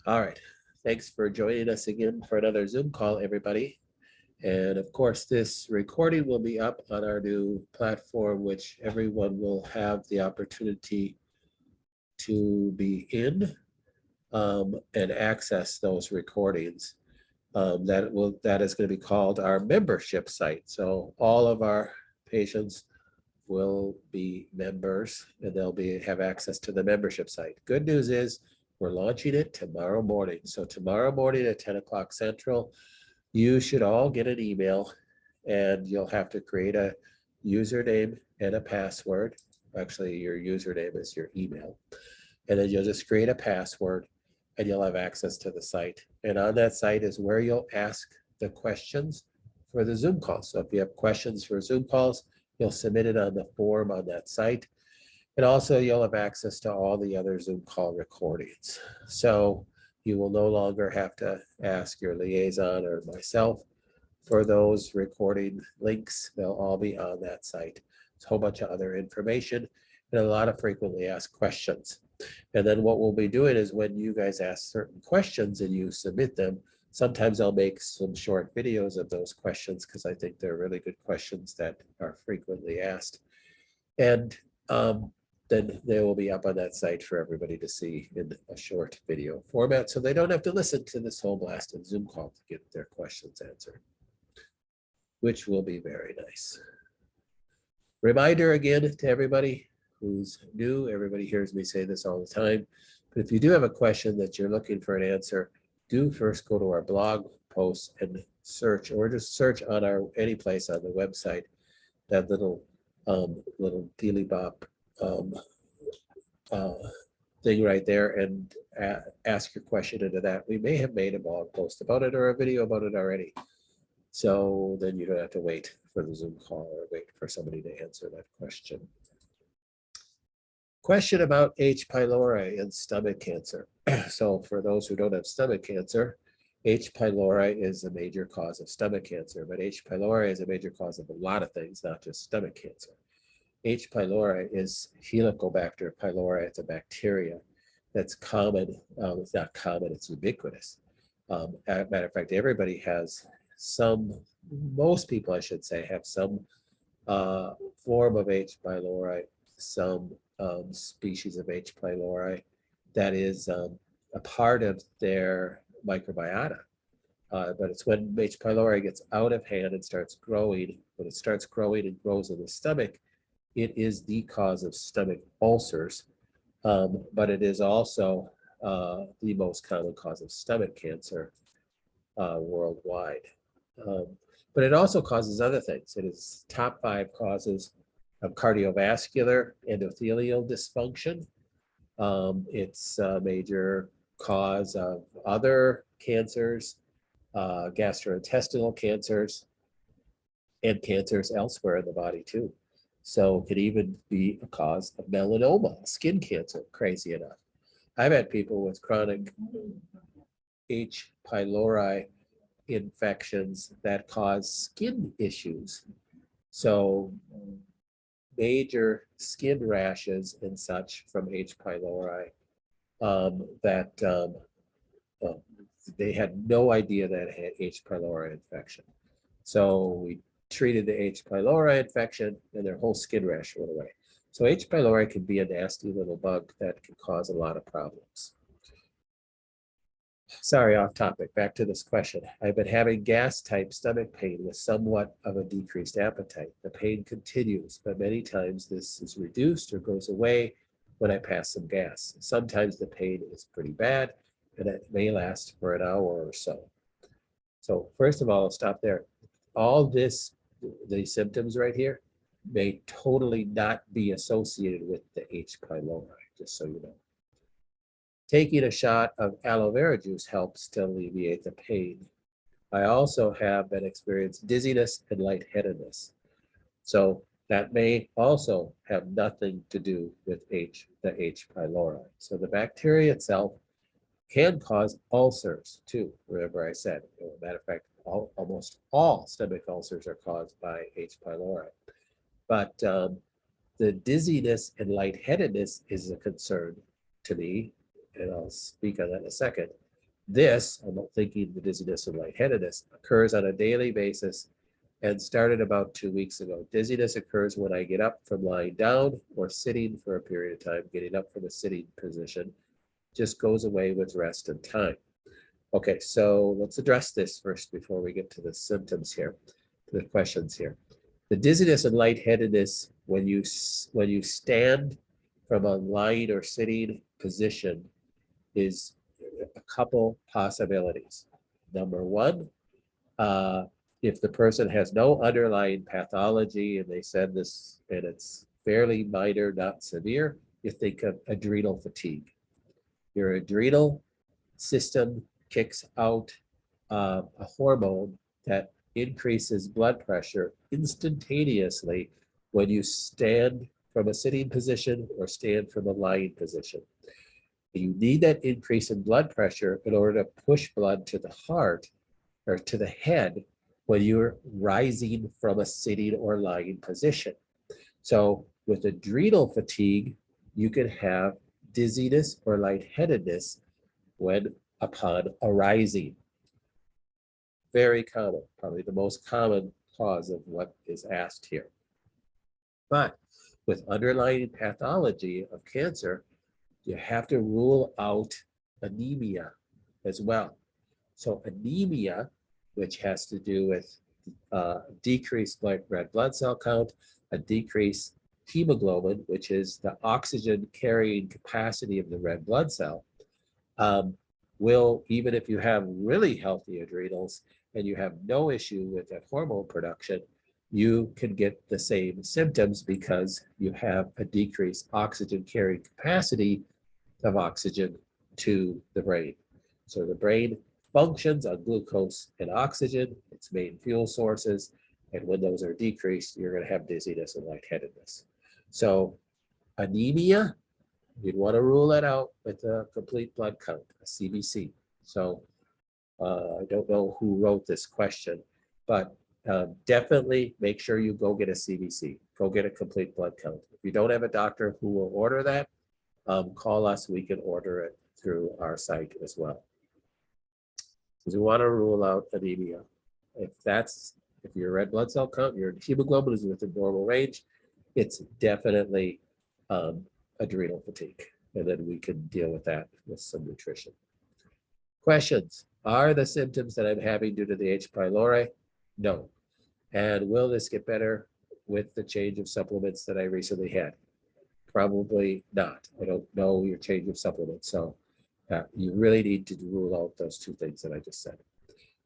All right. Thanks for joining us again for another Zoom call, everybody. And of course, this recording will be up on our new platform, which everyone will have the opportunity to be in and access those recordings. That is going to be called our membership site. So all of our patients will be members and they'll have access to the membership site. Good news is we're launching it tomorrow morning. So tomorrow morning at 10 o'clock Central, you should all get an email and you'll have to create a username and a password. Actually, your username is your email. And then you'll just create a password and you'll have access to the site. And on that site is where you'll ask the questions for the Zoom calls. So if you have questions for Zoom calls, you'll submit it on the form on that site. And also you'll have access to all the other Zoom call recordings. So you will no longer have to ask your liaison or myself for those recording links. They'll all be on that site. There's a whole bunch of other information and a lot of frequently asked questions. And then what we'll be doing is when you guys ask certain questions and you submit them, sometimes I'll make some short videos of those questions because I think they're really good questions that are frequently asked. And then they will be up on that site for everybody to see in a short video format so they don't have to listen to this whole blasted Zoom call to get their questions answered, which will be very nice. Reminder again to everybody who's new, everybody hears me say this all the time, but if you do have a question that you're looking for an answer, do first go to our blog post and search, or just search on any place on the website, that little dealy bop thing right there, and ask your question into that. We may have made a blog post about it or a video about it already. So then you don't have to wait for the Zoom call or wait for somebody to answer that question. Question about H. pylori and stomach cancer. So for those who don't have stomach cancer, H. pylori is a major cause of stomach cancer, but H. pylori is a major cause of a lot of things, not just stomach cancer. H. pylori is Helicobacter pylori. It's a bacteria that's common. It's not common, it's ubiquitous. Matter of fact, everybody has most people, I should say, have some form of H. pylori, some species of H. pylori that is a part of their microbiota. But it's when H. pylori gets out of hand and starts growing, when it starts growing and grows in the stomach, it is the cause of stomach ulcers, but it is also the most common cause of stomach cancer worldwide. But it also causes other things. It is top 5 causes of cardiovascular endothelial dysfunction. It's a major cause of other cancers, gastrointestinal cancers, and cancers elsewhere in the body too. So it could even be a cause of melanoma, skin cancer, crazy enough. I've had people with chronic H. pylori infections that cause skin issues. So major skin rashes and such from H. pylori they had no idea that it had H. pylori infection. So we treated the H. pylori infection and their whole skin rash went away. So H. pylori can be a nasty little bug that can cause a lot of problems. Sorry, off topic, back to this question. I've been having gas-type stomach pain with somewhat of a decreased appetite. The pain continues, but many times this is reduced or goes away when I pass some gas. Sometimes the pain is pretty bad and it may last for an hour or so. So first of all, I'll stop there. All this, the symptoms right here, may totally not be associated with the H. pylori, just so you know. Taking a shot of aloe vera juice helps to alleviate the pain. I also have been experiencing dizziness and lightheadedness. So that may also have nothing to do with the H. pylori. So the bacteria itself can cause ulcers too. Remember I said, as a matter of fact, almost all stomach ulcers are caused by H. pylori. But the dizziness and lightheadedness is a concern to me, and I'll speak on that in a second. This, I'm thinking the dizziness and lightheadedness, occurs on a daily basis and started about 2 weeks ago. Dizziness occurs when I get up from lying down or sitting for a period of time. Getting up from a sitting position just goes away with rest and time. Okay, so let's address this first before we get to the symptoms here, the questions here. The dizziness and lightheadedness when you stand from a lying or sitting position is a couple possibilities. Number one, if the person has no underlying pathology and they said this and it's fairly minor, not severe, you think of adrenal fatigue. Your adrenal system kicks out a hormone that increases blood pressure instantaneously when you stand from a sitting position or stand from a lying position. You need that increase in blood pressure in order to push blood to the heart or to the head when you're rising from a sitting or lying position. So with adrenal fatigue, you can have dizziness or lightheadedness when upon arising. Very common, probably the most common cause of what is asked here. But with underlying pathology of cancer, you have to rule out anemia as well. So anemia, which has to do with decreased red blood cell count, a decreased hemoglobin, which is the oxygen carrying capacity of the red blood cell, will, even if you have really healthy adrenals and you have no issue with that hormone production, you can get the same symptoms because you have a decreased oxygen carrying capacity of oxygen to the brain. So the brain functions on glucose and oxygen, its main fuel sources, and when those are decreased, you're going to have dizziness and lightheadedness. So anemia, you'd want to rule that out with a complete blood count, a CBC. So I don't know who wrote this question, but definitely make sure you go get a CBC, go get a complete blood count. If you don't have a doctor who will order that, call us, we can order it through our site as well. Because we want to rule out anemia. If your red blood cell count, your hemoglobin is within normal range, it's definitely adrenal fatigue. And then we can deal with that with some nutrition. Questions. Are the symptoms that I'm having due to the H. pylori? No. And will this get better with the change of supplements that I recently had? Probably not. I don't know your change of supplements. So you really need to rule out those two things that I just said.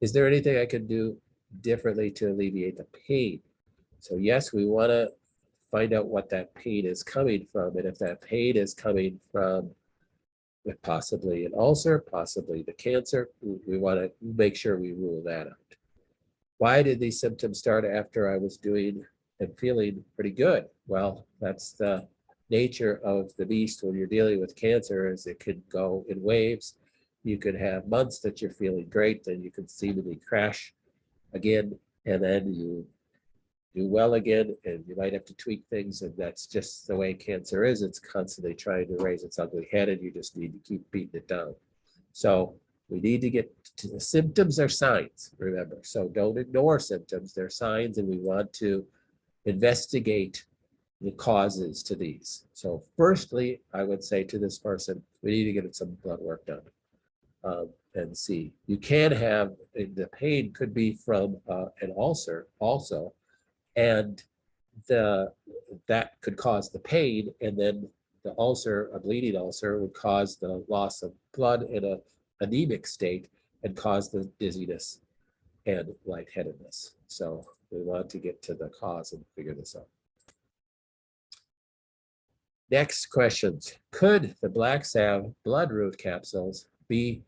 Is there anything I can do differently to alleviate the pain? So yes, we want to find out what that pain is coming from. And if that pain is coming from possibly an ulcer, possibly the cancer, we want to make sure we rule that out. Why did these symptoms start after I was doing and feeling pretty good? Well, that's the nature of the beast when you're dealing with cancer, is it could go in waves. You could have months that you're feeling great, then you could seemingly crash again, and then you do well again, and you might have to tweak things, and that's just the way cancer is. It's constantly trying to raise its ugly head, and you just need to keep beating it down. So we need to get to the symptoms are signs, remember. So don't ignore symptoms, they're signs, and we want to investigate the causes to these. So firstly, I would say to this person, we need to get some blood work done and see. You can have, the pain could be from an ulcer also, and that could cause the pain, and then the ulcer, a bleeding ulcer, would cause the loss of blood in an anemic state and cause the dizziness and lightheadedness. So we want to get to the cause and figure this out. Next questions. Could the black salve bloodroot capsules be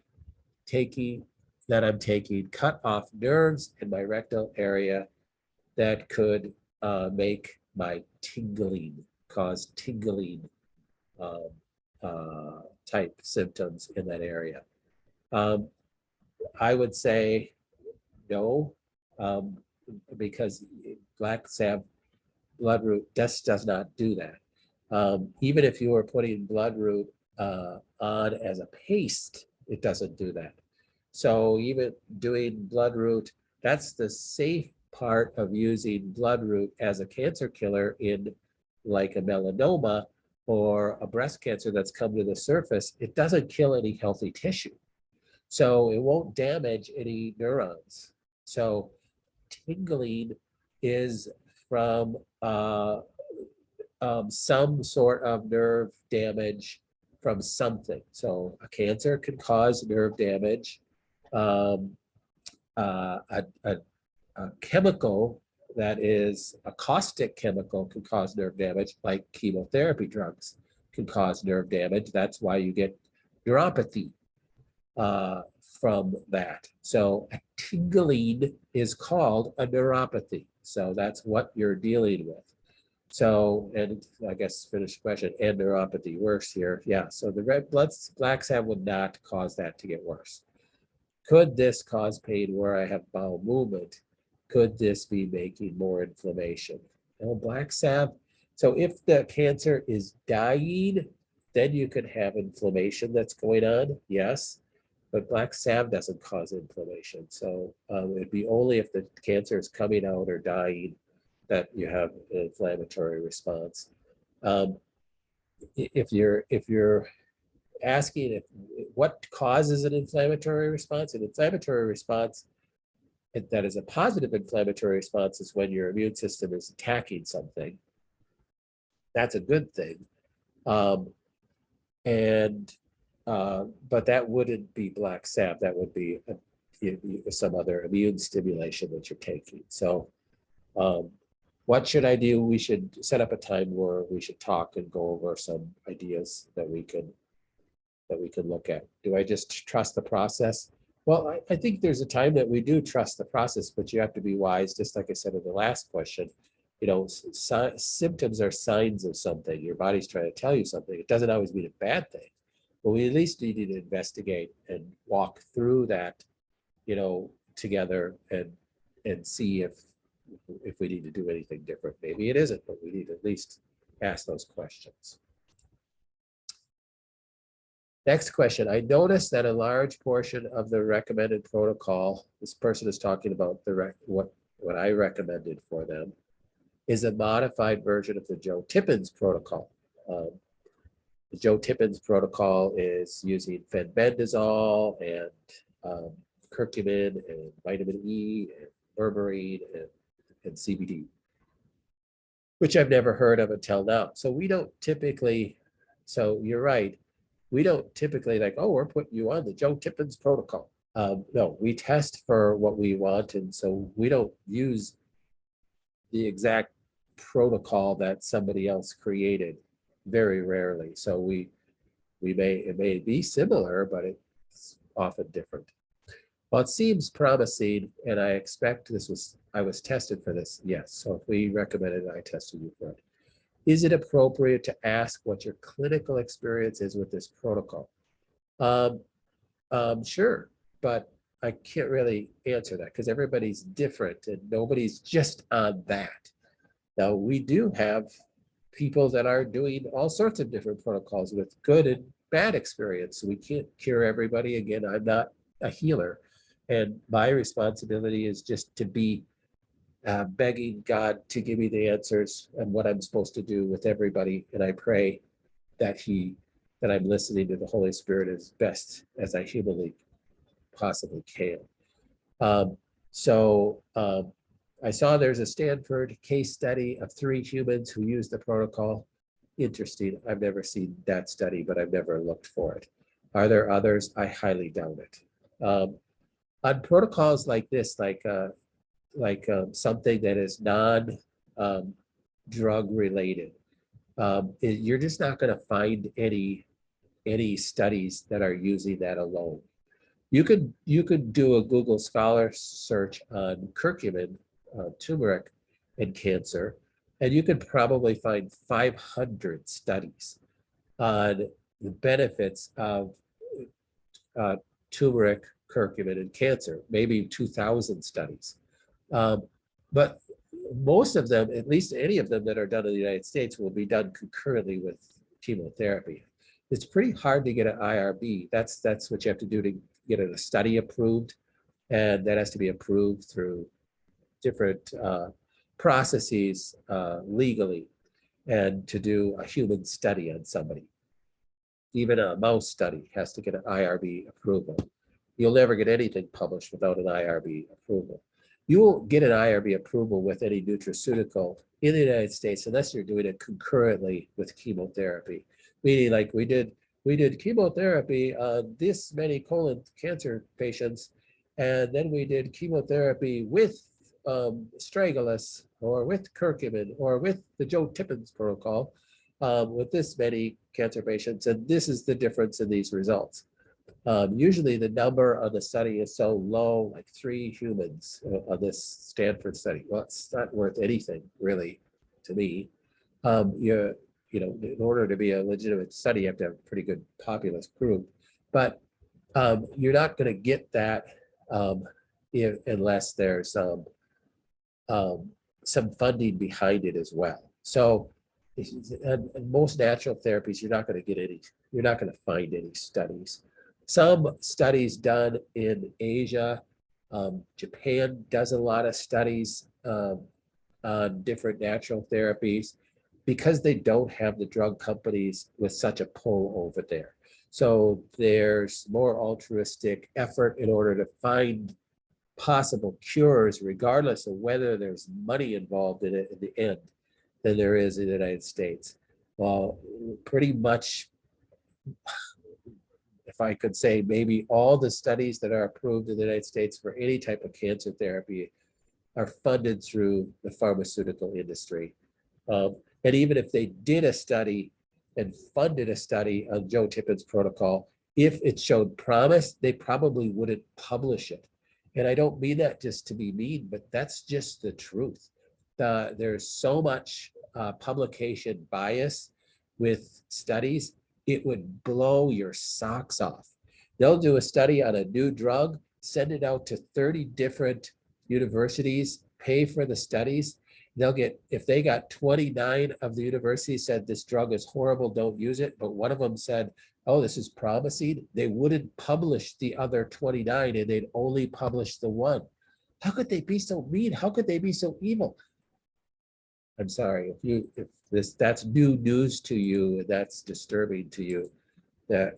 that I'm taking cut off nerves in my rectal area that could make my cause tingling type symptoms in that area? I would say no, because black salve bloodroot just does not do that. Even if you were putting bloodroot on as a paste, it doesn't do that. So even doing Bloodroot, that's the safe part of using Bloodroot as a cancer killer in like a melanoma or a breast cancer that's come to the surface. It doesn't kill any healthy tissue. So it won't damage any neurons. So tingling is from some sort of nerve damage from something. So a cancer can cause nerve damage. Um, a chemical that is a caustic chemical can cause nerve damage, like chemotherapy drugs can cause nerve damage. That's why you get neuropathy from that. So a tingling is called a neuropathy. So that's what you're dealing with. So, and I guess finish the question, and neuropathy worse here. Yeah, so the red blood black sap would not cause that to get worse. Could this cause pain where I have bowel movement? Could this be making more inflammation? Now, black sap, so if the cancer is dying, then you could have inflammation that's going on, yes, but black sap doesn't cause inflammation. So it'd be only if the cancer is coming out or dying that you have an inflammatory response. If you're asking if what causes an inflammatory response that is a positive inflammatory response is when your immune system is attacking something. That's a good thing. But that wouldn't be black sap. That would be some other immune stimulation that you're taking. So what should I do? We should set up a time where we should talk and go over some ideas that we could look at. Do I just trust the process? Well, I think there's a time that we do trust the process, but you have to be wise, just like I said in the last question. You know, symptoms are signs of something. Your body's trying to tell you something. It doesn't always mean a bad thing, but we at least need to investigate and walk through that, you know, together and see if we need to do anything different. Maybe it isn't, but we need to at least ask those questions. Next question. I noticed that a large portion of the recommended protocol, this person is talking about what I recommended for them, is a modified version of the Joe Tippens protocol. The Joe Tippens protocol is using fenbendazole and curcumin and vitamin E and berberine and CBD, which I've never heard of until now. So we don't typically, so you're right, we don't typically like, oh, we're putting you on the Joe Tippens protocol. No, we test for what we want, and so we don't use the exact protocol that somebody else created very rarely. So it may be similar, but it's often different. Well, it seems promising, and I expect I was tested for this. Yes, so if we recommended it, I tested you for it. Is it appropriate to ask what your clinical experience is with this protocol? Sure, but I can't really answer that because everybody's different and nobody's just on that. Now, we do have people that are doing all sorts of different protocols with good and bad experience. So we can't cure everybody. Again, I'm not a healer. And my responsibility is just to be begging God to give me the answers and what I'm supposed to do with everybody. And I pray that I'm listening to the Holy Spirit as best as I humanly possibly can. I saw there's a Stanford case study of 3 humans who used the protocol. Interesting. I've never seen that study, but I've never looked for it. Are there others? I highly doubt it. On protocols like this, something that is non-drug related, you're just not going to find any studies that are using that alone. You could do a Google Scholar search on curcumin, turmeric, and cancer, and you could probably find 500 studies on the benefits of turmeric, curcumin, and cancer, maybe 2,000 studies. But most of them, at least any of them that are done in the United States, will be done concurrently with chemotherapy. It's pretty hard to get an IRB. That's what you have to do to get a study approved, and that has to be approved through different processes legally, and to do a human study on somebody. Even a mouse study has to get an IRB approval. You'll never get anything published without an IRB approval. You won't get an IRB approval with any nutraceutical in the United States unless you're doing it concurrently with chemotherapy. Meaning, like we did chemotherapy on this many colon cancer patients, and then we did chemotherapy with Stragulus or with curcumin or with the Joe Tippens protocol with this many cancer patients, and this is the difference in these results. Usually the number of the study is so low, like 3 humans on this Stanford study. Well, it's not worth anything really to me. In order to be a legitimate study, you have to have a pretty good populous group, but you're not going to get that unless there's some funding behind it as well. So most natural therapies, you're not going to find any studies. Some studies done in Asia. Japan does a lot of studies on different natural therapies because they don't have the drug companies with such a pull over there. So there's more altruistic effort in order to find possible cures, regardless of whether there's money involved in it in the end, than there is in the United States. Well, pretty much, if I could say, maybe all the studies that are approved in the United States for any type of cancer therapy are funded through the pharmaceutical industry. And even if they did a study and funded a study on Joe Tippens protocol, if it showed promise, they probably wouldn't publish it. And I don't mean that just to be mean, but that's just the truth. There's so much publication bias with studies, it would blow your socks off. They'll do a study on a new drug, send it out to 30 different universities, pay for the studies. They'll get, if they got 29 of the universities said this drug is horrible, don't use it, but one of them said, oh, this is promising, they wouldn't publish the other 29 and they'd only publish the one. How could they be so mean? How could they be so evil? I'm sorry, if that's new news to you, that's disturbing to you, that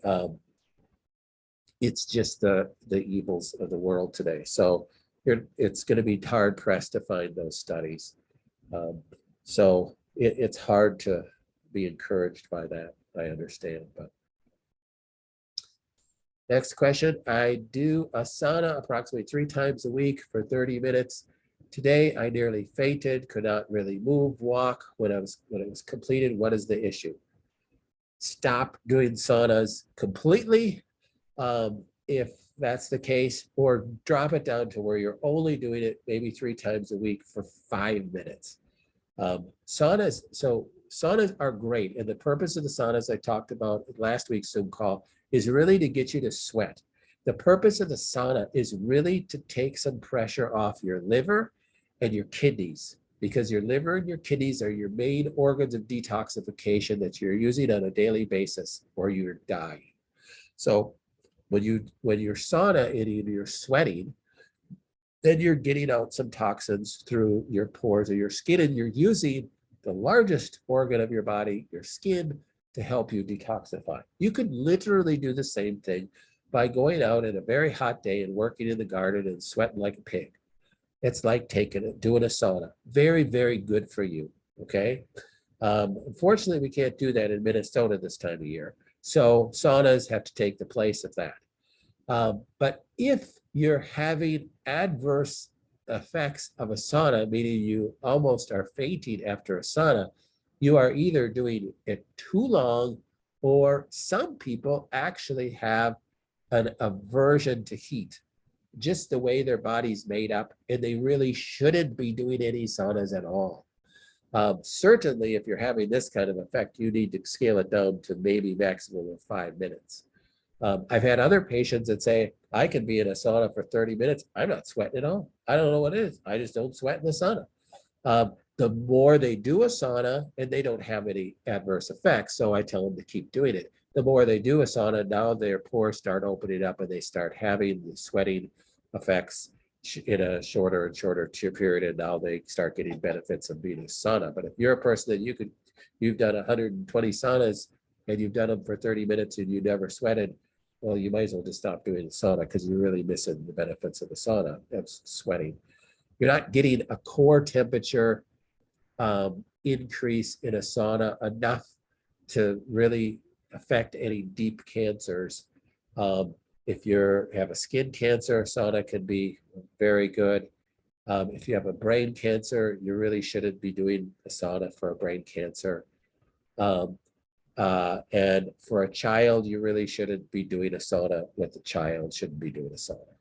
it's just the evils of the world today. So it's going to be hard pressed to find those studies. So it's hard to be encouraged by that. I understand, but. Next question. I do a sauna approximately 3 times a week for 30 minutes. Today, I nearly fainted, could not really move, walk when it was completed. What is the issue? Stop doing saunas completely if that's the case, or drop it down to where you're only doing it maybe 3 times a week for 5 minutes. Saunas are great, and the purpose of the saunas I talked about last week's Zoom call is really to get you to sweat. The purpose of the sauna is really to take some pressure off your liver and your kidneys, because your liver and your kidneys are your main organs of detoxification that you're using on a daily basis or you're dying. So when you're sauna and you're sweating, then you're getting out some toxins through your pores or your skin, and you're using the largest organ of your body, your skin, to help you detoxify. You could literally do the same thing by going out in a very hot day and working in the garden and sweating like a pig. It's like doing a sauna. Very, very good for you, okay? Unfortunately, we can't do that in Minnesota this time of year. So saunas have to take the place of that. But if you're having adverse effects of a sauna, meaning you almost are fainting after a sauna, you are either doing it too long, or some people actually have an aversion to heat, just the way their body's made up, and they really shouldn't be doing any saunas at all. Certainly, if you're having this kind of effect, you need to scale it down to maybe maximum of 5 minutes. I've had other patients that say, I can be in a sauna for 30 minutes. I'm not sweating at all. I don't know what it is. I just don't sweat in the sauna. The more they do a sauna, and they don't have any adverse effects, so I tell them to keep doing it. the more they do a sauna, now their pores start opening up and they start having the sweating effects in a shorter and shorter period, and now they start getting benefits of being a sauna. But if you're a person that you've done 120 saunas and you've done them for 30 minutes and you never sweated, well, you might as well just stop doing the sauna because you're really missing the benefits of the sauna. That's sweating. You're not getting a core temperature increase in a sauna enough to really affect any deep cancers. If you have a skin cancer, sauna can be very good. If you have a brain cancer, you really shouldn't be doing a sauna for a brain cancer. And for a child, you really shouldn't be doing a sauna with a child, shouldn't be doing a sauna.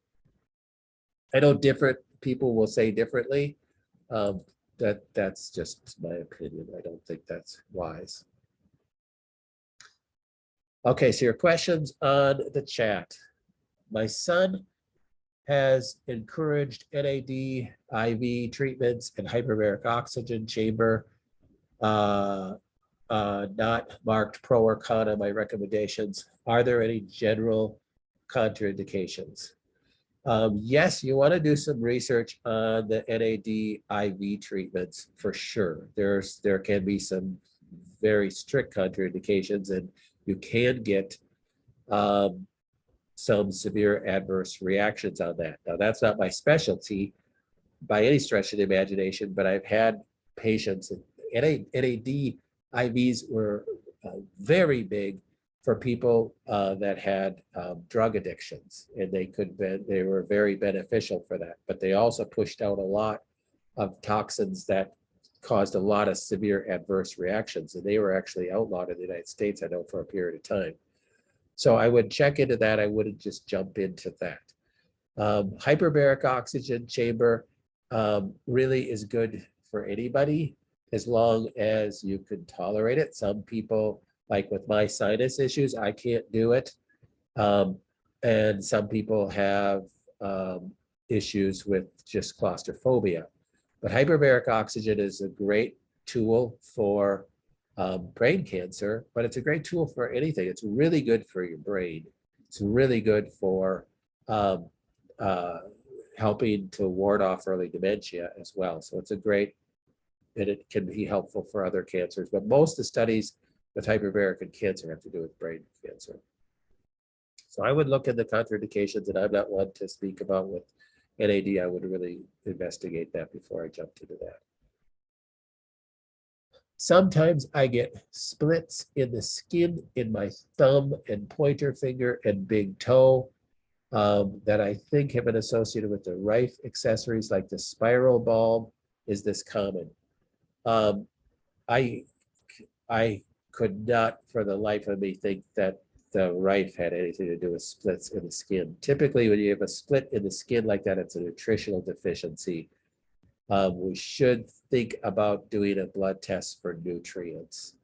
I know different people will say differently. That's just my opinion. I don't think that's wise. Okay, so your questions on the chat. My son has encouraged NAD, IV treatments, and hyperbaric oxygen chamber. Not marked pro or con on my recommendations. Are there any general contraindications? Yes, you want to do some research on the NAD IV treatments for sure. There can be some very strict contraindications, and you can get some severe adverse reactions on that. Now, that's not my specialty by any stretch of the imagination, but I've had patients, NAD IVs were very big for people that had drug addictions, and they were very beneficial for that. But they also pushed out a lot of toxins that caused a lot of severe adverse reactions, and they were actually outlawed in the United States, I know, for a period of time. So I would check into that. I wouldn't just jump into that. Hyperbaric oxygen chamber really is good for anybody as long as you can tolerate it. Some people, like with my sinus issues, I can't do it. And some people have issues with just claustrophobia. But hyperbaric oxygen is a great tool for brain cancer, but it's a great tool for anything. It's really good for your brain. It's really good for helping to ward off early dementia as well. So it's a great, and it can be helpful for other cancers. But most of the studies with hyperbaric and cancer have to do with brain cancer. So I would look at the contraindications, and I'm not one to speak about with NAD. I would really investigate that before I jumped into that. Sometimes I get splits in the skin in my thumb and pointer finger and big toe that I think have been associated with the Rife accessories like the spiral bulb. Is this common? I could not for the life of me think that the Rife had anything to do with splits in the skin. Typically, when you have a split in the skin like that, it's a nutritional deficiency. We should think about doing a blood test for nutrients.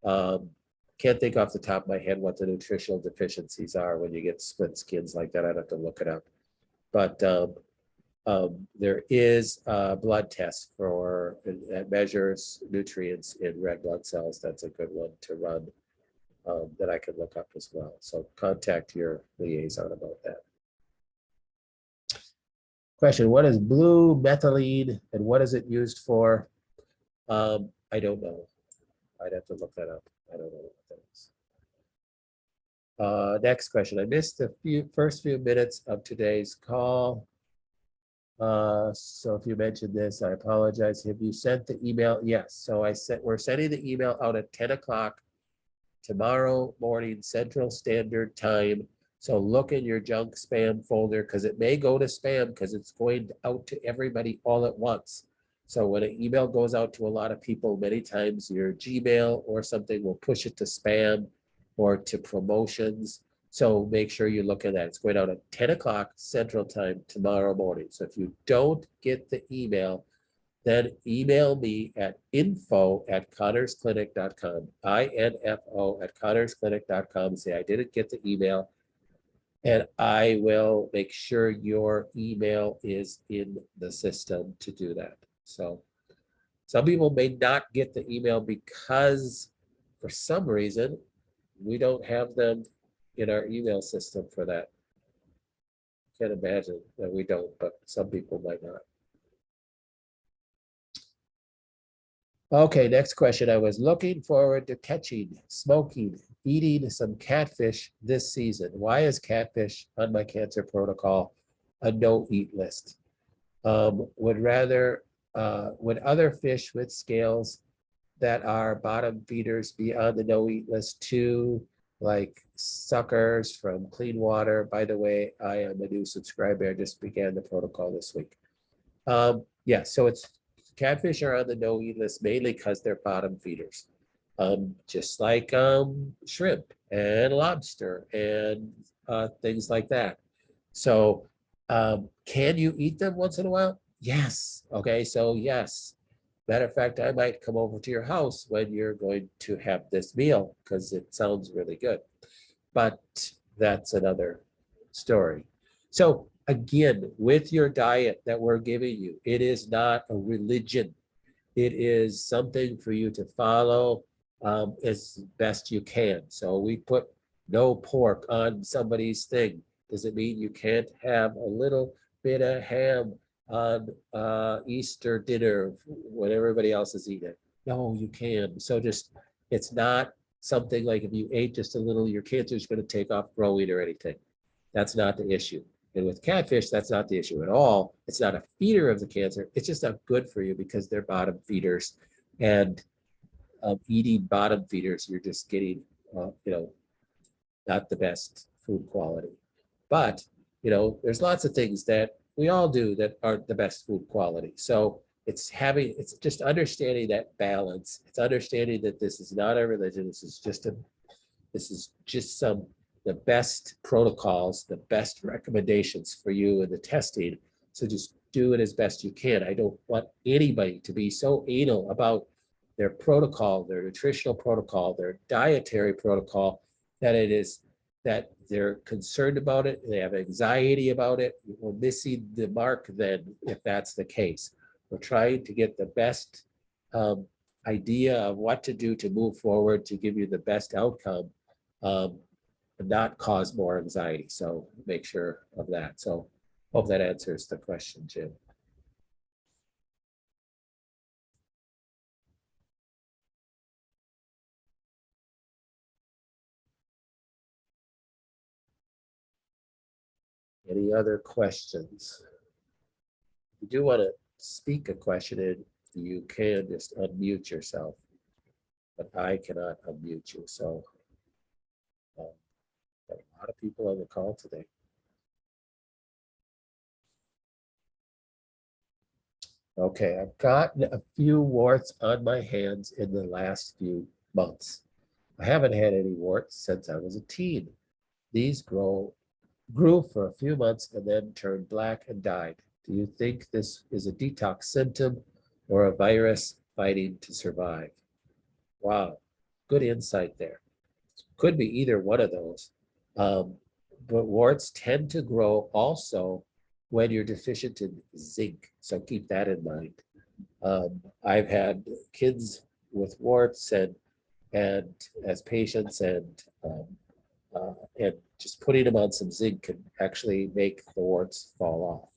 Can't think off the top of my head what the nutritional deficiencies are when you get split skins like that. I'd have to look it up. But there is a blood test that measures nutrients in red blood cells. That's a good one to run that I can look up as well. So contact your liaison about that. Question, what is blue methylene and what is it used for? I don't know. I'd have to look that up. I don't know what that is. Next question, I missed the first few minutes of today's call. So if you mentioned this, I apologize. Have you sent the email? Yes, so we're sending the email out at 10 o'clock tomorrow morning, Central Standard Time. So look in your junk spam folder because it may go to spam because it's going out to everybody all at once. So when an email goes out to a lot of people, many times your Gmail or something will push it to spam or to promotions. So make sure you look at that. It's going out at 10 o'clock Central Time tomorrow morning. So if you don't get the email, then email me at info@connorsclinic.com, info@connorsclinic.com, say I didn't get the email, and I will make sure your email is in the system to do that. So some people may not get the email because for some reason we don't have them in our email system for that. Can't imagine that we don't, but some people might not. Okay, next question. I was looking forward to catching, smoking, eating some catfish this season. Why is catfish on my cancer protocol a no-eat list? Would other fish with scales that are bottom feeders be on the no-eat list too, like suckers from Clean Water? By the way, I am a new subscriber. I just began the protocol this week. Yeah, so it's catfish are on the no-eat list mainly because they're bottom feeders, just like shrimp and lobster and things like that. So can you eat them once in a while? Yes. Okay, so yes. Matter of fact, I might come over to your house when you're going to have this meal because it sounds really good. But that's another story. So again, with your diet that we're giving you, it is not a religion. It is something for you to follow as best you can. So we put no pork on somebody's thing. Does it mean you can't have a little bit of ham on Easter dinner when everybody else is eating? No, you can. So just, it's not something like if you ate just a little, your cancer is going to take off growing or anything. That's not the issue. And with catfish, that's not the issue at all. It's not a feeder of the cancer. It's just not good for you because they're bottom feeders. And eating bottom feeders, you're just getting, not the best food quality. But, there's lots of things that we all do that aren't the best food quality. So it's just understanding that balance. It's understanding that this is not a religion. This is just the best protocols, the best recommendations for you in the testing. So just do it as best you can. I don't want anybody to be so anal about their protocol, their nutritional protocol, their dietary protocol, that they're concerned about it, they have anxiety about it. We're missing the mark then if that's the case. We're trying to get the best idea of what to do to move forward to give you the best outcome, and not cause more anxiety. So make sure of that. So hope that answers the question, Jim. Any other questions? If you do want to speak a question in, you can just unmute yourself, but I cannot unmute you. So a lot of people on the call today. Okay, I've gotten a few warts on my hands in the last few months. I haven't had any warts since I was a teen. These grew for a few months and then turned black and died. Do you think this is a detox symptom or a virus fighting to survive? Wow, good insight there. Could be either one of those. But warts tend to grow also when you're deficient in zinc. So keep that in mind. I've had kids with warts and as patients, and just putting them on some zinc can actually make the warts fall off.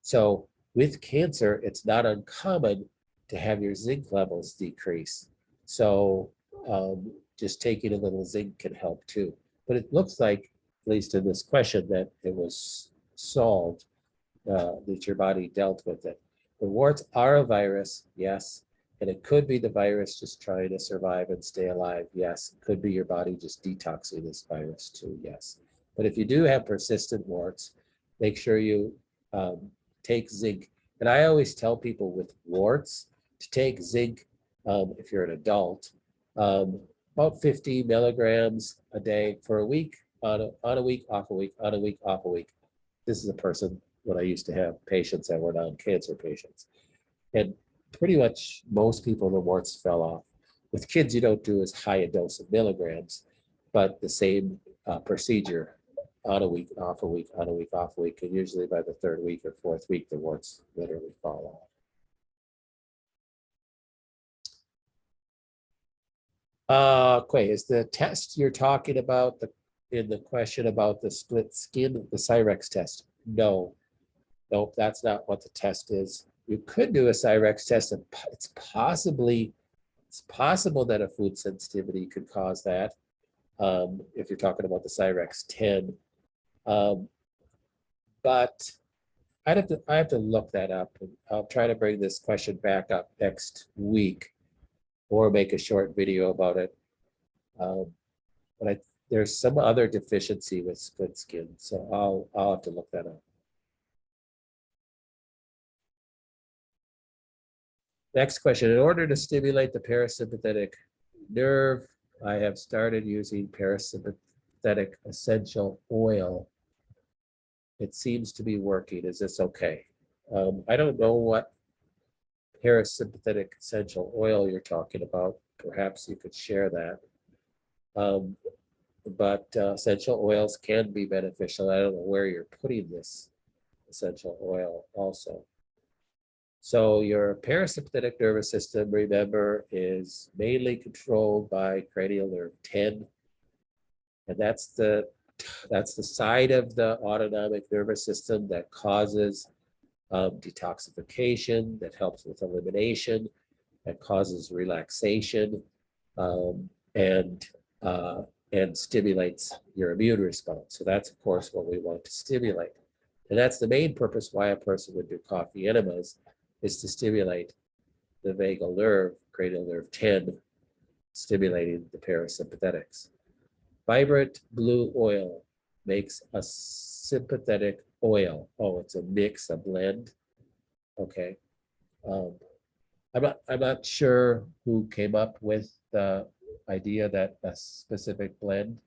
So with cancer, it's not uncommon to have your zinc levels decrease. So just taking a little zinc can help too. But it looks like, at least in this question, that it was solved, that your body dealt with it. The warts are a virus, yes. And it could be the virus just trying to survive and stay alive, yes. It could be your body just detoxing this virus too, yes. But if you do have persistent warts, make sure you take zinc. And I always tell people with warts to take zinc, if you're an adult, about 50 milligrams a day for a week, on a week, off a week, on a week, off a week. This is a person when I used to have patients that were non-cancer patients. And pretty much most people, the warts fell off. With kids, you don't do as high a dose of milligrams, but the same procedure, on a week, off a week, on a week, off a week. And usually by the third week or fourth week, the warts literally fall off. Okay, is the test you're talking about in the question about the split skin, the Cyrex test? No, nope, that's not what the test is. You could do a Cyrex test, and it's possible that a food sensitivity could cause that. If you're talking about the Cyrex 10, um, but I have to look that up. And I'll try to bring this question back up next week, or make a short video about it. Um, but there's some other deficiency with split skin, so I'll have to look that up. Next question: in order to stimulate the parasympathetic nerve, I have started using parasympathetic essential oil. It seems to be working. Is this okay? I don't know what parasympathetic essential oil you're talking about. Perhaps you could share that. Um, but essential oils can be beneficial. I don't know where you're putting this essential oil also. So your parasympathetic nervous system, remember, is mainly controlled by cranial nerve 10. And that's the side of the autonomic nervous system that causes detoxification, that helps with elimination, that causes relaxation, um, and uh, and stimulates your immune response. So that's, of course, what we want to stimulate. And that's the main purpose why a person would do coffee enemas, is to stimulate the vagal nerve, cranial nerve 10, stimulating the parasympathetics. Vibrant blue oil makes a sympathetic oil. Oh, it's a mix, a blend. Okay. Um, I'm not sure who came up with the idea that a specific blend.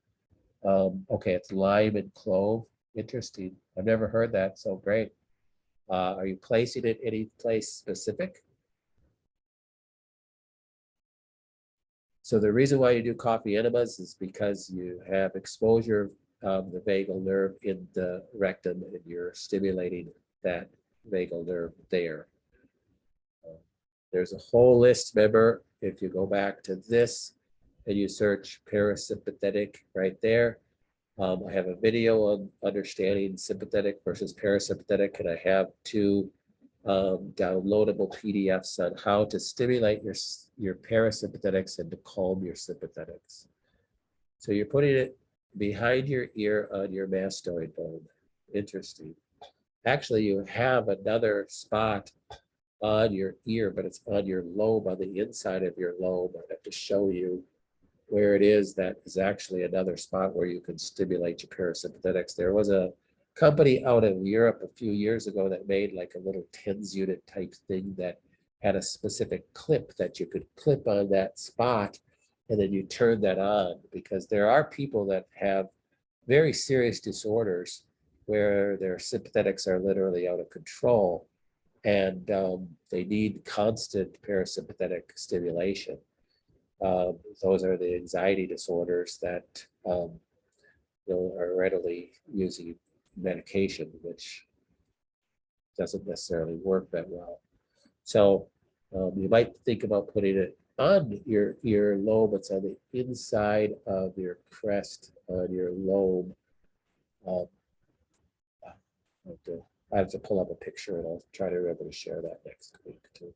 Okay, it's lime and clove. Interesting. I've never heard that, so great. Are you placing it any place specific? So the reason why you do coffee enemas is because you have exposure of the vagal nerve in the rectum, and you're stimulating that vagal nerve there. There's a whole list, remember, if you go back to this and you search parasympathetic right there. I have a video on understanding sympathetic versus parasympathetic, and I have two downloadable PDFs on how to stimulate your parasympathetics and to calm your sympathetics. So you're putting it behind your ear on your mastoid bone. Interesting. Actually, you have another spot on your ear, but it's on your lobe, on the inside of your lobe. I have to show you where it is. That is actually another spot where you can stimulate your parasympathetics. There was a company out in Europe a few years ago that made like a little TENS unit type thing that had a specific clip that you could clip on that spot, and then you turn that on, because there are people that have very serious disorders where their sympathetics are literally out of control, and they need constant parasympathetic stimulation. Those are the anxiety disorders that are readily using medication, which doesn't necessarily work that well. So you might think about putting it on your lobe. It's on the inside of your crest, on your lobe. I have to pull up a picture, and I'll try to remember to share that next week too.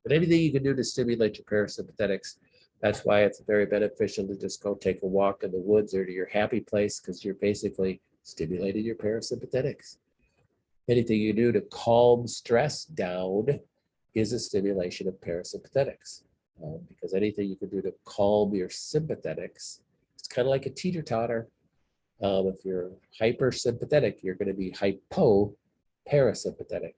But anything you can do to stimulate your parasympathetics, that's why it's very beneficial to just go take a walk in the woods or to your happy place, because you're basically stimulating your parasympathetics. Anything you do to calm stress down is a stimulation of parasympathetics, because anything you can do to calm your sympathetics, it's kind of like a teeter-totter. If you're hypersympathetic, you're going to be hypoparasympathetic.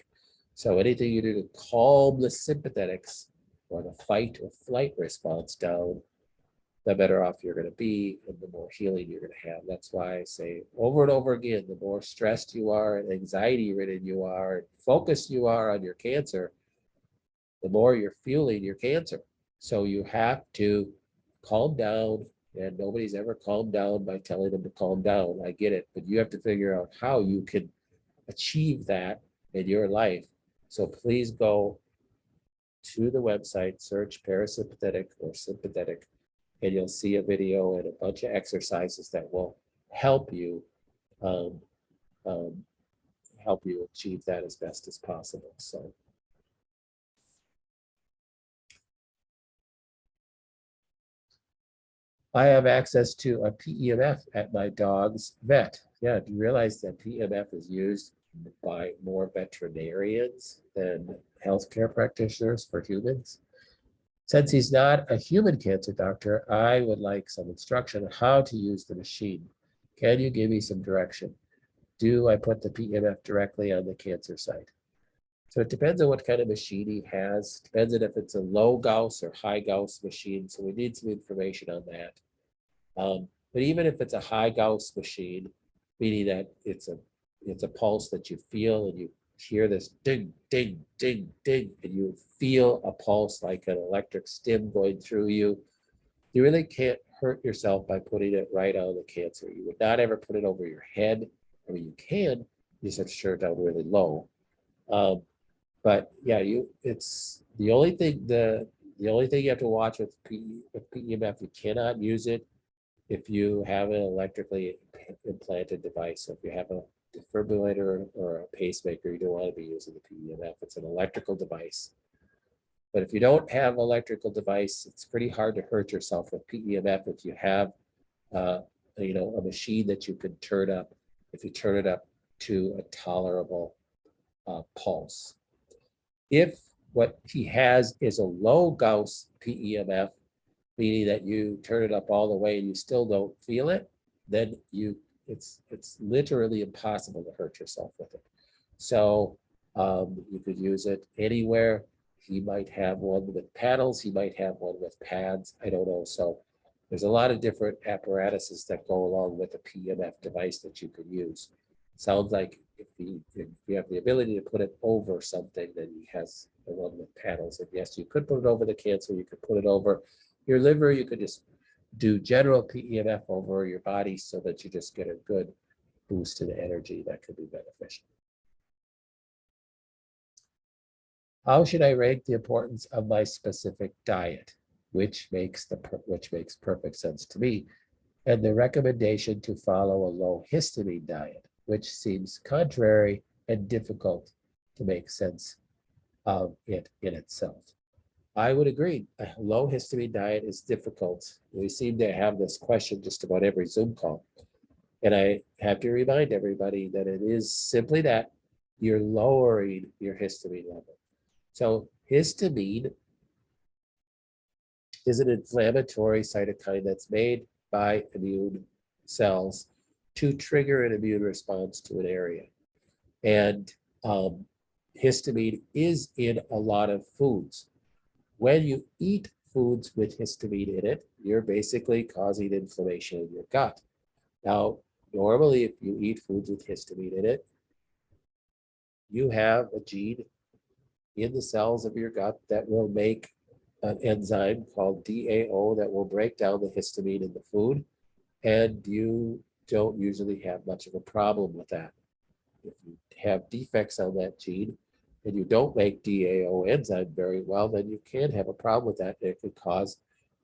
So anything you do to calm the sympathetics or the fight or flight response down, the better off you're going to be and the more healing you're going to have. That's why I say over and over again, the more stressed you are and anxiety ridden you are and focused you are on your cancer, the more you're fueling your cancer. So you have to calm down, and nobody's ever calmed down by telling them to calm down. I get it, but you have to figure out how you can achieve that in your life. So please go to the website, search parasympathetic or sympathetic, and you'll see a video and a bunch of exercises that will help you um, um, help you achieve that as best as possible. So I have access to a PEMF at my dog's vet. Yeah, do you realize that PEMF is used by more veterinarians than healthcare practitioners for humans? Since he's not a human cancer doctor, I would like some instruction on how to use the machine. Can you give me some direction? Do I put the PEMF directly on the cancer site? So it depends on what kind of machine he has. Depends on if it's a low Gauss or high Gauss machine. So we need some information on that. But even if it's a high Gauss machine, meaning that it's a pulse that you feel and you hear this ding, ding, ding, ding, and you feel a pulse like an electric stim going through you, you really can't hurt yourself by putting it right on the cancer. You would not ever put it over your head. I mean, you can, you just have to turn it down really low. But yeah, it's the only thing you have to watch with PEMF, you cannot use it if you have an electrically implanted device. So if you have a defibrillator or a pacemaker, you don't want to be using the PEMF. It's an electrical device. But if you don't have an electrical device, it's pretty hard to hurt yourself with PEMF if you have a machine that you can turn up, if you turn it up to a tolerable pulse. If what he has is a low Gauss PEMF, meaning that you turn it up all the way and you still don't feel it, then it's literally impossible to hurt yourself with it. So you could use it anywhere. He might have one with paddles. He might have one with pads. I don't know. So there's a lot of different apparatuses that go along with a PEMF device that you could use. Sounds like if you have the ability to put it over something, then he has the one with paddles. And yes, you could put it over the cancer. You could put it over your liver. You could just do general PEMF over your body so that you just get a good boost in energy that could be beneficial. How should I rank the importance of my specific diet, which makes perfect sense to me, and the recommendation to follow a low histamine diet, which seems contrary and difficult to make sense of it in itself? I would agree. A low histamine diet is difficult. We seem to have this question just about every Zoom call. And I have to remind everybody that it is simply that you're lowering your histamine level. So histamine is an inflammatory cytokine that's made by immune cells to trigger an immune response to an area. And histamine is in a lot of foods. When you eat foods with histamine in it, you're basically causing inflammation in your gut. Now, normally, if you eat foods with histamine in it, you have a gene in the cells of your gut that will make an enzyme called DAO that will break down the histamine in the food, and you don't usually have much of a problem with that. If you have defects on that gene and you don't make DAO enzyme very well, then you can have a problem with that.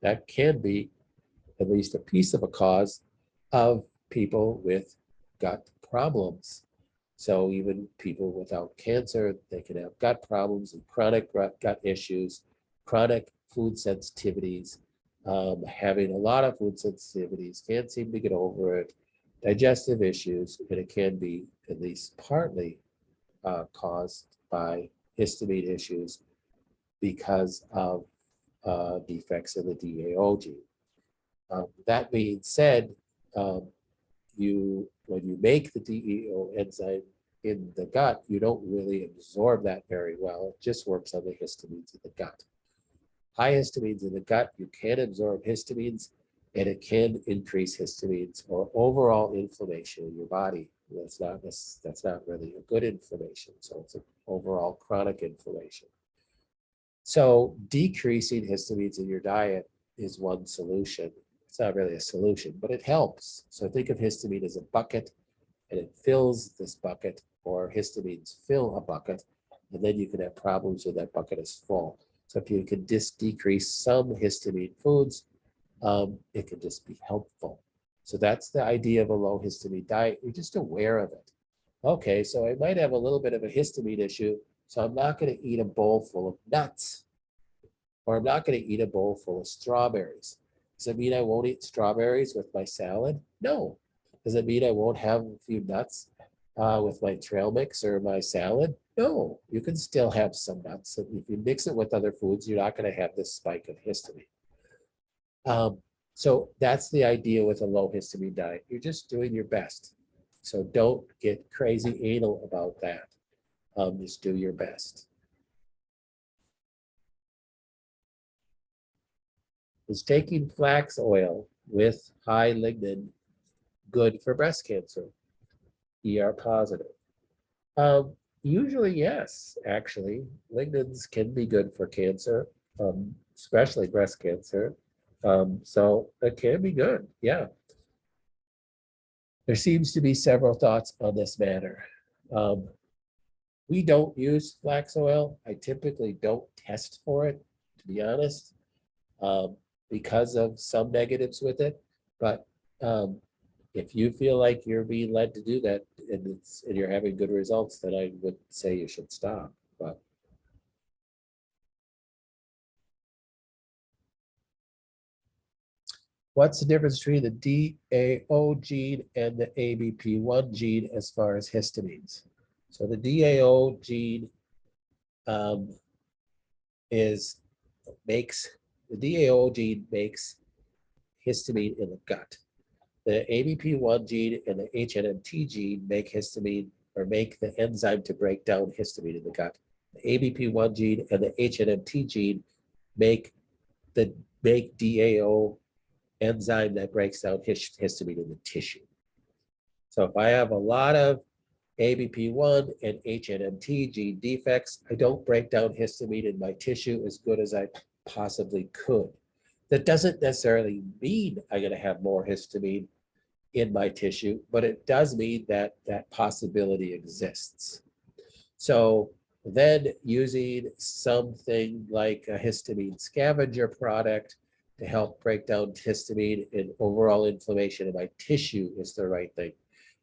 That can be at least a piece of a cause of people with gut problems. So even people without cancer, they can have gut problems and chronic gut issues, chronic food sensitivities, having a lot of food sensitivities, can't seem to get over it, digestive issues, and it can be at least partly caused by histamine issues because of defects in the DAO gene. That being said, when you make the DAO enzyme in the gut, you don't really absorb that very well. It just works on the histamines in the gut. High histamines in the gut, you can absorb histamines, and it can increase histamines or overall inflammation in your body. That's not really a good inflammation. So it's an overall chronic inflammation. So decreasing histamines in your diet is one solution. It's not really a solution, but it helps. So think of histamine as a bucket, and it fills this bucket, or histamines fill a bucket, and then you can have problems when that bucket is full. So if you can just decrease some histamine foods, it can just be helpful. So that's the idea of a low histamine diet. You're just aware of it. Okay, so I might have a little bit of a histamine issue, so I'm not going to eat a bowl full of nuts, or I'm not going to eat a bowl full of strawberries. Does it mean I won't eat strawberries with my salad? No. Does it mean I won't have a few nuts with my trail mix or my salad? No. You can still have some nuts. If you mix it with other foods, you're not going to have this spike of histamine. So that's the idea with a low histamine diet. You're just doing your best. So don't get crazy anal about that. Just do your best. Is taking flax oil with high lignin good for breast cancer? ER positive. Usually, yes, actually. Lignans can be good for cancer, especially breast cancer. So it can be good, yeah. There seems to be several thoughts on this matter. We don't use flax oil. I typically don't test for it, to be honest, because of some negatives with it. But if you feel like you're being led to do that and you're having good results, then I would say you should stop. But what's the difference between the DAO gene and the ABP1 gene as far as histamines? So the DAO gene makes histamine in the gut. The ABP1 gene and the HNMT gene make histamine or make the enzyme to break down histamine in the gut. The ABP1 gene and the HNMT gene make DAO enzyme that breaks down histamine in the tissue. So if I have a lot of ABP1 and HNMT gene defects, I don't break down histamine in my tissue as good as I possibly could. That doesn't necessarily mean I'm going to have more histamine in my tissue, but it does mean that that possibility exists. So then using something like a histamine scavenger product to help break down histamine and overall inflammation in my tissue is the right thing.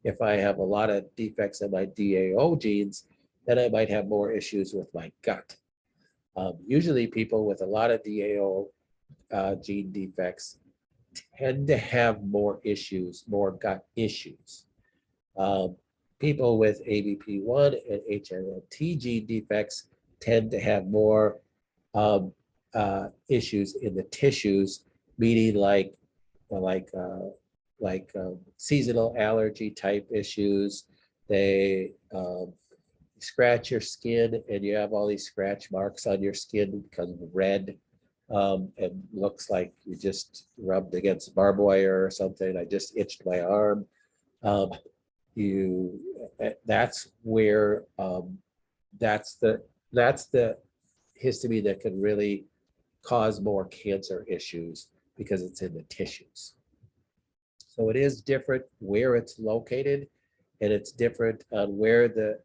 If I have a lot of defects in my DAO genes, then I might have more issues with my gut. Usually people with a lot of DAO gene defects tend to have more issues, more gut issues. People with ABP1 and HNMT gene defects tend to have more issues in the tissues, meaning like seasonal allergy type issues. They scratch your skin and you have all these scratch marks on your skin because of red. And looks like you just rubbed against barbed wire or something. I just itched my arm. That's where that's the histamine that can really cause more cancer issues because it's in the tissues. So it is different where it's located, and it's different on where the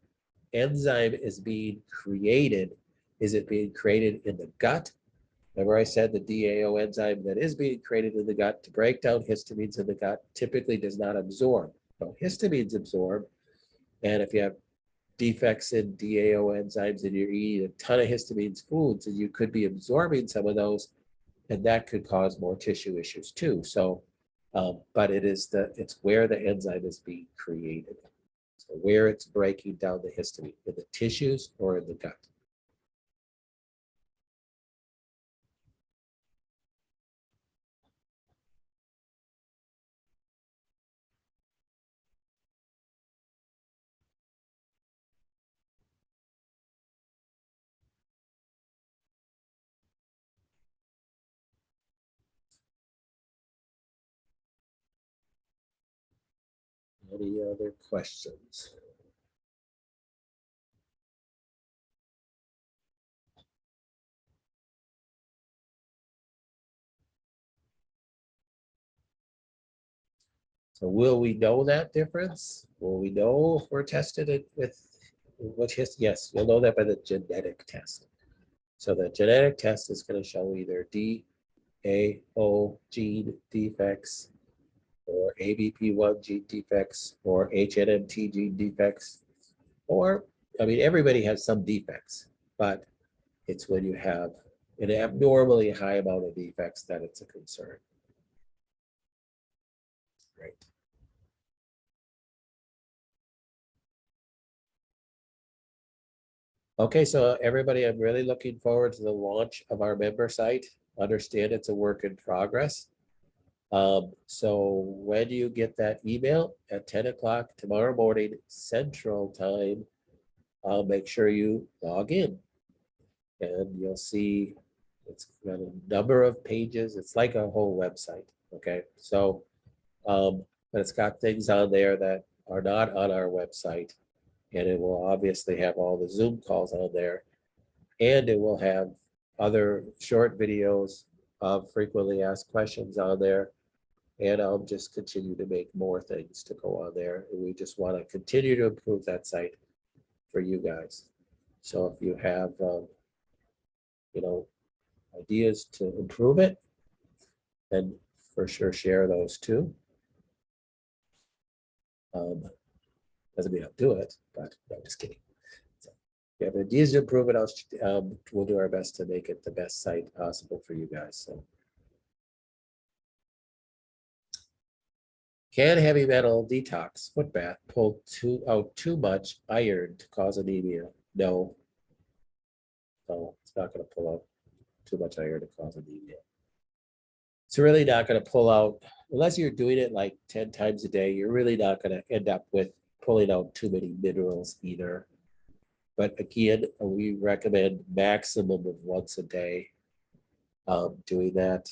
enzyme is being created. Is it being created in the gut? Remember I said the DAO enzyme that is being created in the gut to break down histamines in the gut typically does not absorb. So histamines absorb, and if you have defects in DAO enzymes and you're eating a ton of histamines foods, and you could be absorbing some of those, and that could cause more tissue issues too. So, but it's where the enzyme is being created. So where it's breaking down the histamine, in the tissues or in the gut. Any other questions? So will we know that difference? Will we know if we're tested it with what yes, you'll know that by the genetic test. So the genetic test is going to show either DAO gene defects or ABP1 gene defects or HNMT gene defects, or, I mean, everybody has some defects, but it's when you have an abnormally high amount of defects that it's a concern. Right. Okay, so everybody, I'm really looking forward to the launch of our member site. Understand it's a work in progress. So when you get that email at 10 o'clock tomorrow morning, Central Time, make sure you log in. And you'll see it's got a number of pages. It's like a whole website, okay? So, but it's got things on there that are not on our website. And it will obviously have all the Zoom calls on there. And it will have other short videos of frequently asked questions on there. And I'll just continue to make more things to go on there. And we just want to continue to improve that site for you guys. So if you have, you know, ideas to improve it, then for sure share those too. Doesn't mean I'll do it, but no, just kidding. So if you have ideas to improve it, we'll do our best to make it the best site possible for you guys. So. Can heavy metal detox foot bath pull out too much iron to cause anemia? No. No, it's not going to pull out too much iron to cause anemia. It's really not going to pull out, unless you're doing it like 10 times a day, you're really not going to end up with pulling out too many minerals either. But again, we recommend maximum of once a day doing that.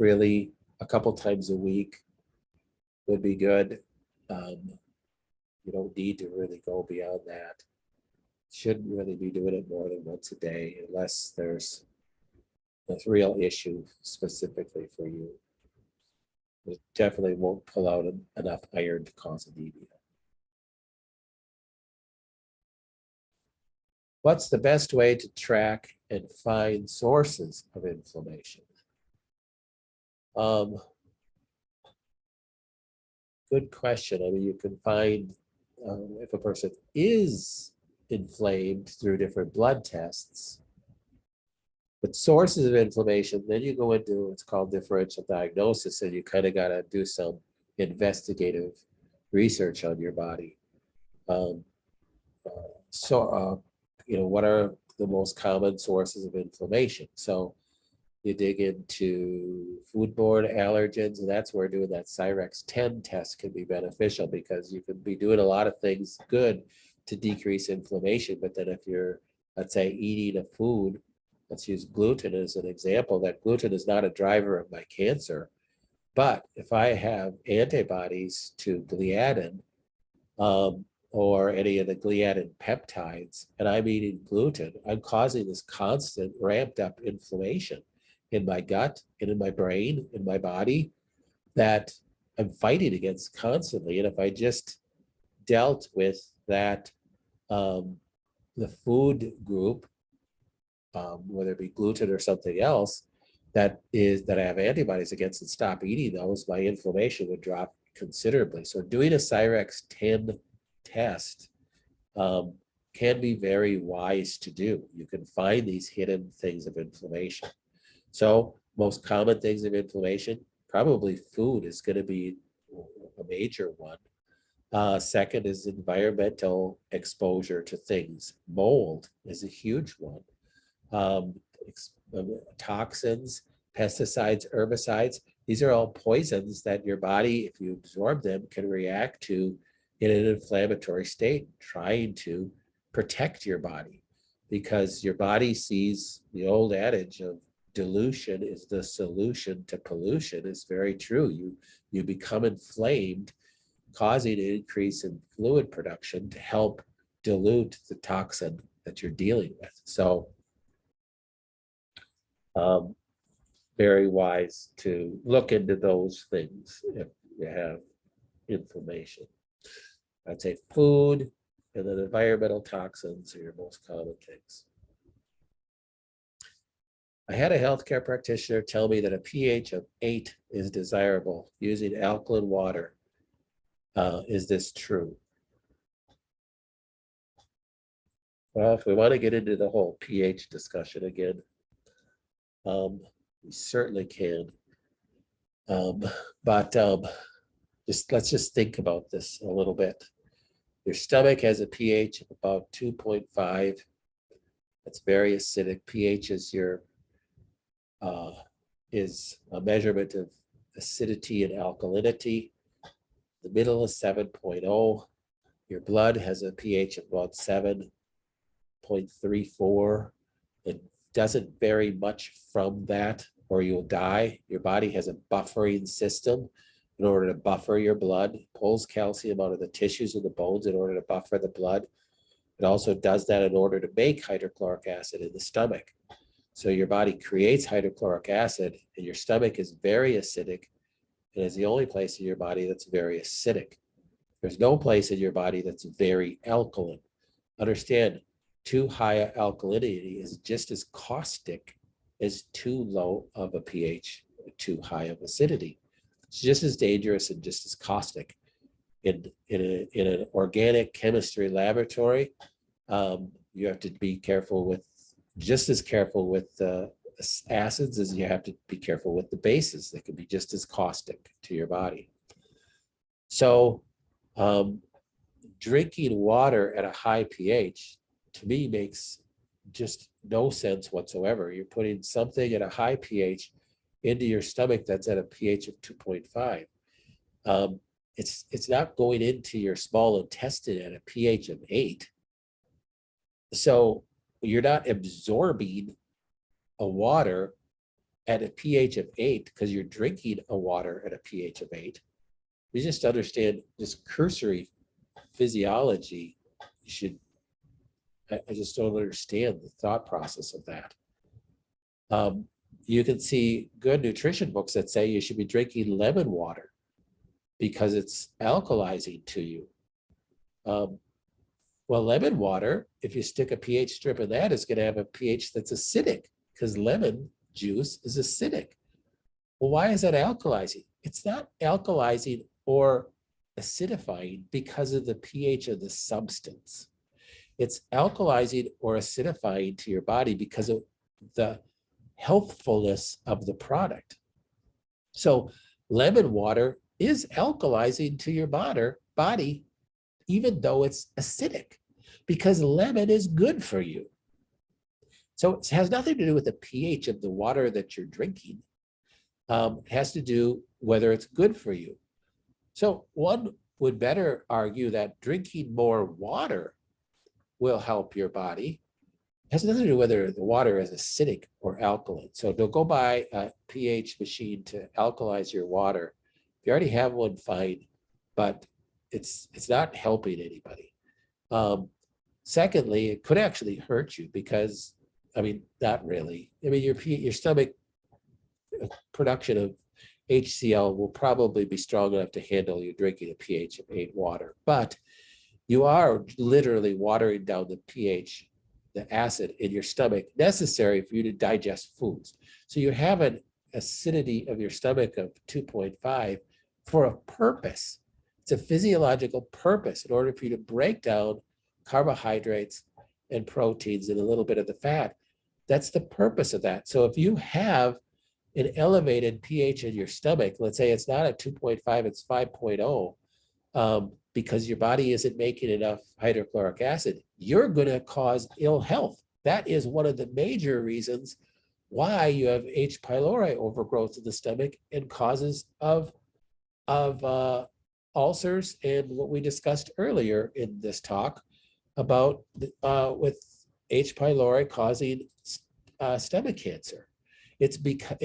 Really, a couple times a week would be good. You don't need to really go beyond that. Shouldn't really be doing it more than once a day unless there's a real issue specifically for you. It definitely won't pull out enough iron to cause anemia. What's the best way to track and find sources of inflammation? Good question. I mean, you can find if a person is inflamed through different blood tests. But sources of inflammation, then you go into what's called differential diagnosis, and you kind of got to do some investigative research on your body. You know, what are the most common sources of inflammation? So you dig into foodborne allergens, and that's where doing that Cyrex 10 test can be beneficial, because you can be doing a lot of things good to decrease inflammation. But then if you're, let's say, eating a food, let's use gluten as an example, that gluten is not a driver of my cancer. But if I have antibodies to gliadin, or any of the gliadin peptides, and I'm eating gluten, I'm causing this constant ramped up inflammation in my gut and in my brain, in my body, that I'm fighting against constantly. And if I just dealt with that, the food group, whether it be gluten or something else, that I have antibodies against, and stop eating those, my inflammation would drop considerably. So doing a Cyrex 10 test can be very wise to do. You can find these hidden things of inflammation. So most common things of inflammation, probably food is going to be a major one. Second is environmental exposure to things. Mold is a huge one. Toxins, pesticides, herbicides, these are all poisons that your body, if you absorb them, can react to in an inflammatory state, trying to protect your body, because your body sees the old adage of dilution is the solution to pollution is very true. You become inflamed, causing an increase in fluid production to help dilute the toxin that you're dealing with. So very wise to look into those things if you have inflammation. I'd say food and then environmental toxins are your most common things. I had a healthcare practitioner tell me that a pH of 8 is desirable using alkaline water. Is this true? Well, if we want to get into the whole pH discussion again, we certainly can. But let's just think about this a little bit. Your stomach has a pH of about 2.5. That's very acidic. pH is a measurement of acidity and alkalinity. The middle is 7.0. Your blood has a pH of about 7.34. It doesn't vary much from that, or you'll die. Your body has a buffering system in order to buffer your blood, pulls calcium out of the tissues of the bones in order to buffer the blood. It also does that in order to make hydrochloric acid in the stomach. So your body creates hydrochloric acid, and your stomach is very acidic, and is the only place in your body that's very acidic. There's no place in your body that's very alkaline. Understand, too high a alkalinity is just as caustic as too low of a pH, too high of acidity. It's just as dangerous and just as caustic. In an organic chemistry laboratory, you have to be careful with, just as careful with acids as you have to be careful with the bases. They can be just as caustic to your body. So drinking water at a high pH, to me, makes just no sense whatsoever. You're putting something at a high pH into your stomach that's at a pH of 2.5. It's not going into your small intestine at a pH of 8. So you're not absorbing a water at a pH of 8 because you're drinking a water at a pH of 8. You just understand just cursory physiology. I just don't understand the thought process of that. You can see good nutrition books that say you should be drinking lemon water because it's alkalizing to you. Well, lemon water, if you stick a pH strip in that, is going to have a pH that's acidic because lemon juice is acidic. Well, why is that alkalizing? It's not alkalizing or acidifying because of the pH of the substance. It's alkalizing or acidifying to your body because of the healthfulness of the product. So lemon water is alkalizing to your body, even though it's acidic, because lemon is good for you. So it has nothing to do with the pH of the water that you're drinking. It has to do whether it's good for you. So one would better argue that drinking more water will help your body. It has nothing to do whether the water is acidic or alkaline. So don't go buy a pH machine to alkalize your water. If you already have one, fine, but it's not helping anybody. Secondly, it could actually hurt you because, I mean, not really. I mean, your stomach production of HCl will probably be strong enough to handle you drinking a pH of 8 water, but you are literally watering down the pH, the acid in your stomach necessary for you to digest foods. So you have an acidity of your stomach of 2.5 for a purpose. It's a physiological purpose in order for you to break down carbohydrates and proteins and a little bit of the fat. That's the purpose of that. So if you have an elevated pH in your stomach, let's say it's not at 2.5, it's 5.0, because your body isn't making enough hydrochloric acid, you're going to cause ill health. That is one of the major reasons why you have H. pylori overgrowth in the stomach and causes of ulcers, and what we discussed earlier in this talk about with H. pylori causing stomach cancer. It's because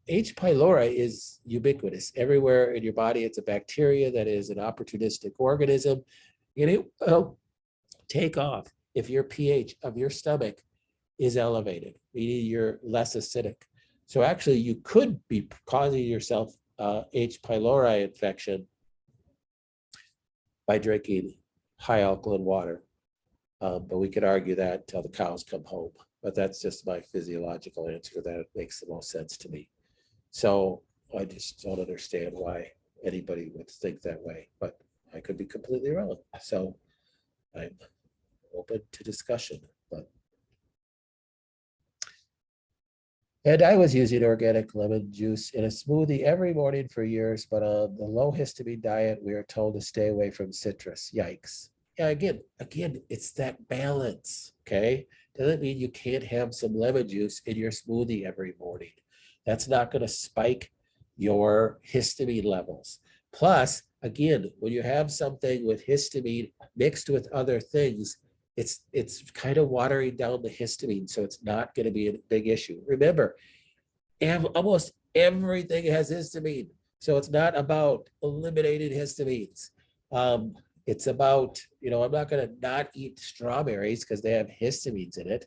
H. pylori is ubiquitous everywhere in your body. It's a bacteria that is an opportunistic organism, and it will take off if your pH of your stomach is elevated, meaning you're less acidic. So actually, you could be causing yourself H. pylori infection by drinking high alkaline water. But we could argue that until the cows come home. but that's just my physiological answer. That makes the most sense to me. So I just don't understand why anybody would think that way, but I could be completely wrong. So I'm open to discussion. But and I was using organic lemon juice in a smoothie every morning for years, but on the low histamine diet, we are told to stay away from citrus. Yikes. Yeah, again, it's that balance, okay? Doesn't mean you can't have some lemon juice in your smoothie every morning. That's not going to spike your histamine levels. Plus, again, when you have something with histamine mixed with other things, it's kind of watering down the histamine, so it's not going to be a big issue. Remember, almost everything has histamine, so it's not about eliminating histamines. It's about, I'm not going to not eat strawberries because they have histamines in it,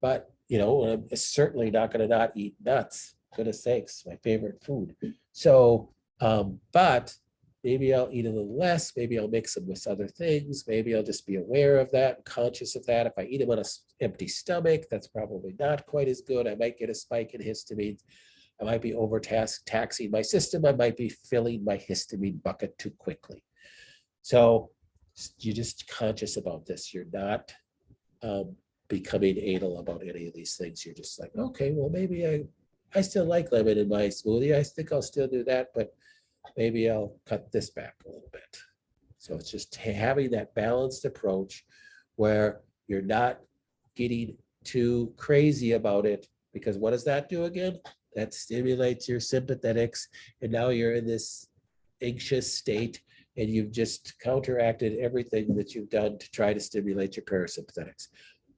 but I'm certainly not going to not eat nuts. Goodness sakes, my favorite food. So, but maybe I'll eat a little less. Maybe I'll mix them with other things. Maybe I'll just be aware of that, conscious of that. If I eat them on an empty stomach, that's probably not quite as good. I might get a spike in histamine. I might be taxing my system. I might be filling my histamine bucket too quickly. So you're just conscious about this. You're not becoming anal about any of these things. You're just like, okay, well, maybe I still like lemon in my smoothie. I think I'll still do that, but maybe I'll cut this back a little bit. So it's just having that balanced approach where you're not getting too crazy about it, because what does that do again? That stimulates your sympathetics, and now you're in this anxious state, and you've just counteracted everything that you've done to try to stimulate your parasympathetics.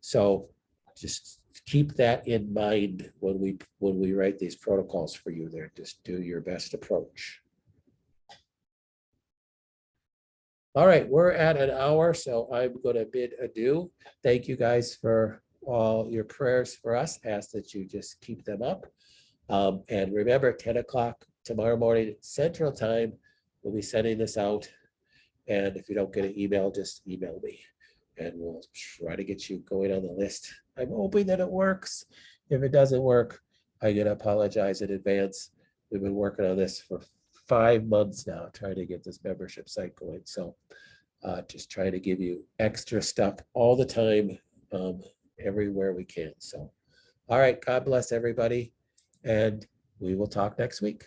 So just keep that in mind when we write these protocols for you there. Just do your best approach. All right, we're at an hour, so I'm going to bid adieu. Thank you guys for all your prayers for us. Ask that you just keep them up. And remember, 10 o'clock tomorrow morning, Central Time, we'll be sending this out. And if you don't get an email, just email me, and we'll try to get you going on the list. I'm hoping that it works. If it doesn't work, I'm going to apologize in advance. We've been working on this for 5 months now, trying to get this membership site going. So just trying to give you extra stuff all the time, everywhere we can. So, all right, God bless everybody, and we will talk next week.